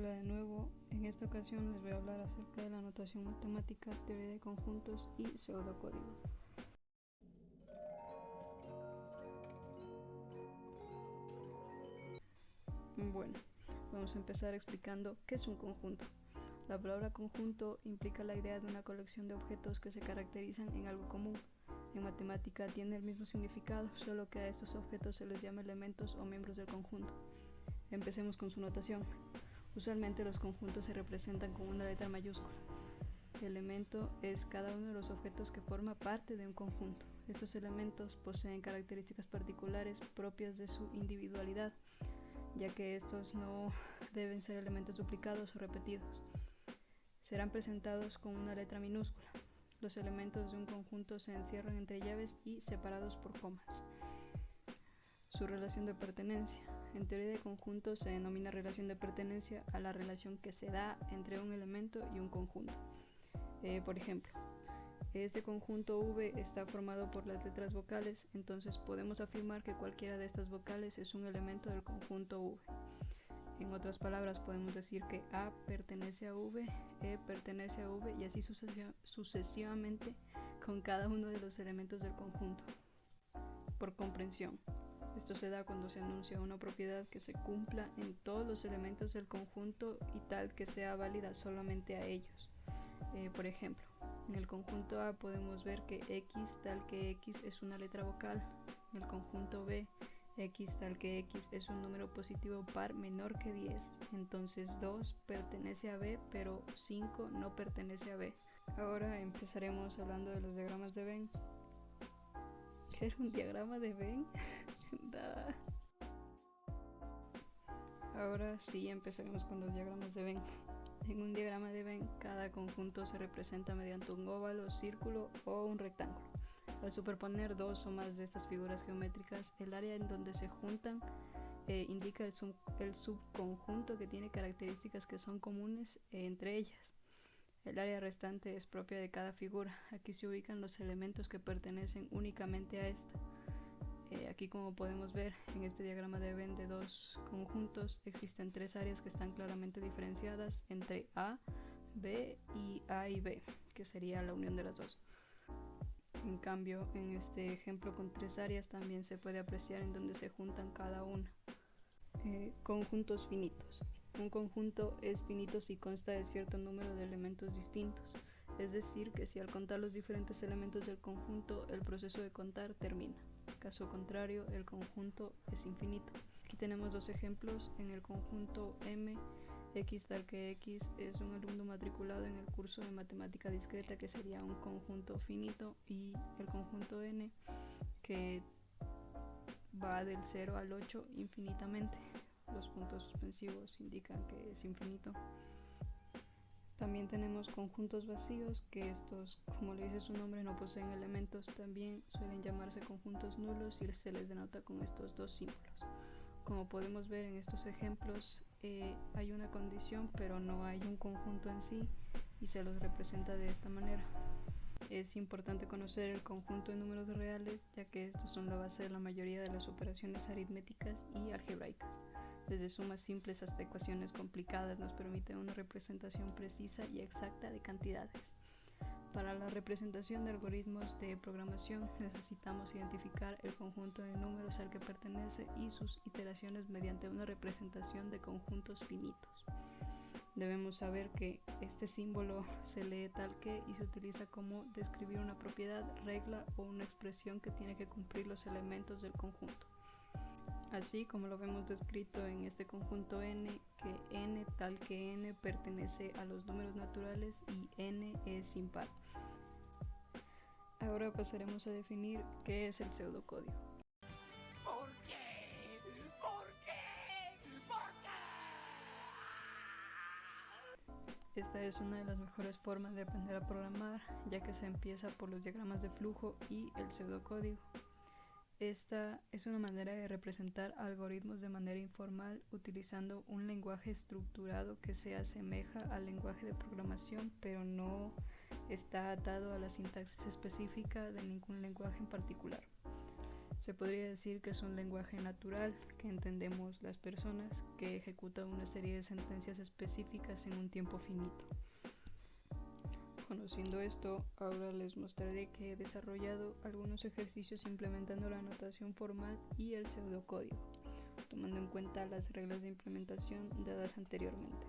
Hola de nuevo, en esta ocasión les voy a hablar acerca de la notación matemática, teoría de conjuntos y pseudocódigo. Bueno, vamos a empezar explicando qué es un conjunto. La palabra conjunto implica la idea de una colección de objetos que se caracterizan en algo común. En matemática tiene el mismo significado, solo que a estos objetos se les llama elementos o miembros del conjunto. Empecemos con su notación. Usualmente los conjuntos se representan con una letra mayúscula. El elemento es cada uno de los objetos que forma parte de un conjunto. Estos elementos poseen características particulares propias de su individualidad, ya que estos no deben ser elementos duplicados o repetidos. Serán presentados con una letra minúscula. Los elementos de un conjunto se encierran entre llaves y separados por comas. Su relación de pertenencia. En teoría de conjuntos se denomina relación de pertenencia a la relación que se da entre un elemento y un conjunto. Por ejemplo, este conjunto V está formado por las letras vocales, entonces podemos afirmar que cualquiera de estas vocales es un elemento del conjunto V. En otras palabras, podemos decir que A pertenece a V, E pertenece a V y así sucesivamente con cada uno de los elementos del conjunto. Por comprensión. Esto se da cuando se anuncia una propiedad que se cumpla en todos los elementos del conjunto y tal que sea válida solamente a ellos. Por ejemplo, en el conjunto A podemos ver que X tal que X es una letra vocal. En el conjunto B, X tal que X es un número positivo par menor que 10. Entonces 2 pertenece a B, pero 5 no pertenece a B. Ahora empezaremos hablando de los diagramas de Venn. ¿Qué era un diagrama de Venn? Ahora sí empezaremos con los diagramas de Venn. En un diagrama de Venn, cada conjunto se representa mediante un óvalo, círculo o un rectángulo. Al superponer dos o más de estas figuras geométricas, el área en donde se juntan indica el subconjunto que tiene características que son comunes entre ellas. El área restante es propia de cada figura. Aquí se ubican los elementos que pertenecen únicamente a esta. Aquí, como podemos ver en este diagrama de Venn de dos conjuntos, existen tres áreas que están claramente diferenciadas entre A, B y A y B, que sería la unión de las dos. En cambio, en este ejemplo con tres áreas también se puede apreciar en donde se juntan cada una. Conjuntos finitos. Un conjunto es finito si consta de cierto número de elementos distintos, es decir, que si al contar los diferentes elementos del conjunto el proceso de contar termina. Caso contrario, el conjunto es infinito. Aquí tenemos dos ejemplos. En el conjunto M, X tal que X es un alumno matriculado en el curso de matemática discreta, que sería un conjunto finito, y el conjunto N, que va del 0 al 8 infinitamente. Los puntos suspensivos indican que es infinito. También tenemos conjuntos vacíos, que estos, como le dice su nombre, no poseen elementos. También suelen llamarse conjuntos nulos y se les denota con estos dos símbolos. Como podemos ver en estos ejemplos, hay una condición, pero no hay un conjunto en sí, y se los representa de esta manera. Es importante conocer el conjunto de números reales, ya que estos son la base de la mayoría de las operaciones aritméticas y algebraicas. Desde sumas simples hasta ecuaciones complicadas nos permiten una representación precisa y exacta de cantidades. Para la representación de algoritmos de programación necesitamos identificar el conjunto de números al que pertenece y sus iteraciones mediante una representación de conjuntos finitos. Debemos saber que este símbolo se lee tal que y se utiliza como describir una propiedad, regla o una expresión que tiene que cumplir los elementos del conjunto. Así como lo vemos descrito en este conjunto N, que N tal que N pertenece a los números naturales y N es impar. Ahora pasaremos a definir qué es el pseudocódigo. ¿Por qué? ¿Por qué? ¿Por qué? Esta es una de las mejores formas de aprender a programar, ya que se empieza por los diagramas de flujo y el pseudocódigo. Esta es una manera de representar algoritmos de manera informal utilizando un lenguaje estructurado que se asemeja al lenguaje de programación, pero no está atado a la sintaxis específica de ningún lenguaje en particular. Se podría decir que es un lenguaje natural que entendemos las personas, que ejecuta una serie de sentencias específicas en un tiempo finito. Conociendo esto, ahora les mostraré que he desarrollado algunos ejercicios implementando la notación formal y el pseudocódigo, tomando en cuenta las reglas de implementación dadas anteriormente.